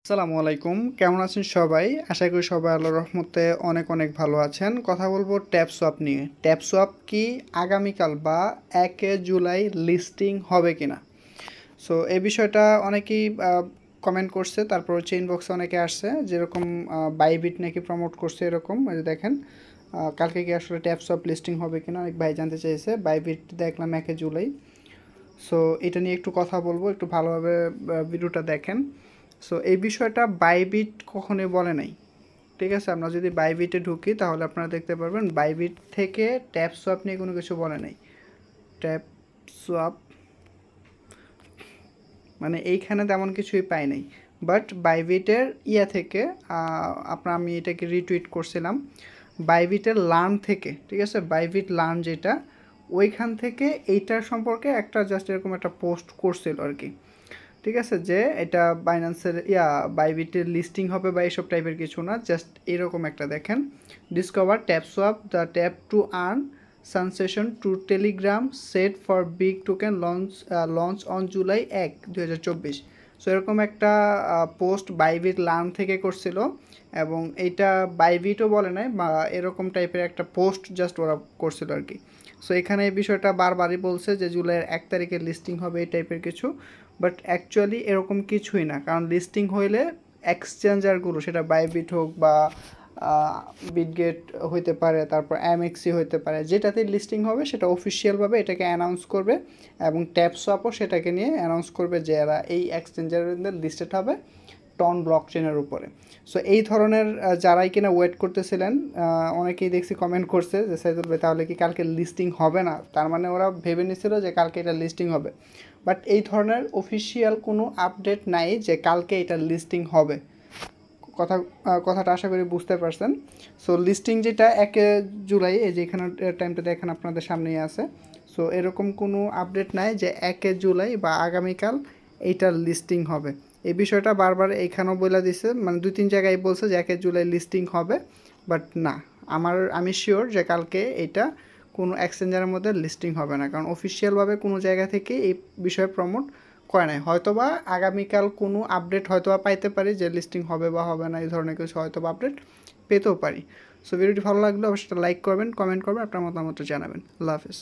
আসসালামু আলাইকুম, কেমন আছেন সবাই? আশা করি সবাই আল্লাহর রহমতে অনেক অনেক ভালো আছেন। কথা বলবো ট্যাপ সোয়াপ নিয়ে। ট্যাপ সোয়াপ কি আগামীকাল বা 1 জুলাই লিস্টিং হবে কিনা? সো এই বিষয়টা অনেকেই কমেন্ট করছে, তারপর হচ্ছে ইনবক্সে অনেকে আসছে, যেরকম বাইবিট নাকি প্রমোট করছে এরকম। এই যে দেখেন, কালকে কি আসলে ট্যাপ সোয়াপ লিস্টিং হবে কিনা অনেক ভাই জানতে চেয়েছে। বাইবিট দেখলাম 1 জুলাই। সো এটা নিয়ে একটু কথা বলবো, একটু ভালোভাবে ভিডিওটা দেখেন। সো এই বিষয়টা বাইবিট কখনোই বলে নাই, ঠিক আছে? আমরা যদি বাইবিটে ঢুকি তাহলে আপনারা দেখতে পারবেন বাইবিট থেকে ট্যাপ সোয়াপ নিয়ে কোনো কিছু বলে নাই। ট্যাপ সোয়াপ মানে এইখানে তেমন কিছুই পাই নাই। বাট বাইবিটের থেকে আমি এটাকে রিটুইট করছিলাম। বাইবিটের লার্ন থেকে, ঠিক আছে, বাইবিট লার্ন যেটা, ওইখান থেকে এইটার সম্পর্কে একটা জাস্ট এরকম একটা পোস্ট করছিল আর কি, ঠিক আছে? যে এটা বাইন্যান্সের বাইবিটের লিস্টিং হবে বা এইসব টাইপের কিছু না, জাস্ট এরকম একটা দেখেন, discover tap swap the tap to earn sensation to Telegram set for big token launch on July 1, 2024। So এরকম একটা পোস্ট বাইবিট লার্ন থেকে করছিল, এবং এইটা বাইবিটও বলে নাই বা এরকম টাইপের একটা পোস্ট জাস্ট ওরা করছিল আর কি। সো এখানে এই বিষয়টা বারবারই বলছে যে জুলাইয়ের 1 তারিখে লিস্টিং হবে এই টাইপের কিছু, বাট অ্যাকচুয়ালি এরকম কিছুই না। কারণ লিস্টিং হইলে এক্সচেঞ্জারগুলো, সেটা বাইবিট হোক বা বিটগেট হইতে পারে, তারপর এমএক্সি হইতে পারে, যেটাতে লিস্টিং হবে সেটা অফিসিয়ালভাবে এটাকে অ্যানাউন্স করবে, এবং ট্যাপসওয়াপও সেটাকে নিয়ে অ্যানাউন্স করবে যে এরা এই এক্সচেঞ্জারের লিস্টেড হবে টন ব্লকচেনের উপরে। সো এই ধরনের যারাই কিনা ওয়েট করতেছিলেন, অনেকেই দেখছি কমেন্ট করছে যে সাইদুল ভাই তাহলে কি কালকে লিস্টিং হবে না? তার মানে ওরা ভেবে নিছিল যে কালকে এটা লিস্টিং হবে। বাট এই ধরনের অফিসিয়াল কোনো আপডেট নাই যে কালকে এটা লিস্টিং হবে। কথাটা আশা করি বুঝতে পারছেন। সো লিস্টিং যেটা 1 জুলাই, এই যে এখানে টাইমটা দেখেন আপনাদের সামনেই আছে। সো এরকম কোনো আপডেট নাই যে 1 জুলাই বা আগামীকাল এইটার লিস্টিং হবে। এই বিষয়টা বারবার এইখানেও বলে দিছে, মানে 2-3 জায়গায় বলছে যে 1 জুলাই লিস্টিং হবে, বাট না, আমি শিওর যে কালকে এটা কোনো এক্সচেঞ্জারের মধ্যে লিস্টিং হবে না, কারণ অফিসিয়ালভাবে কোনো জায়গা থেকে এই বিষয়ে প্রমোট করে নাই। হয়তোবা আগামীকাল কোনো আপডেট হয়তোবা পাইতে পারি যে লিস্টিং হবে বা হবে না, এই ধরনের কিছু হয়তোবা আপডেট পেতেও পারি। সো ভিডিওটি ভালো লাগলে অবশ্যই লাইক করবেন, কমেন্ট করবেন, আপনার মতামত জানাবেন। আল্লাহ হাফেজ।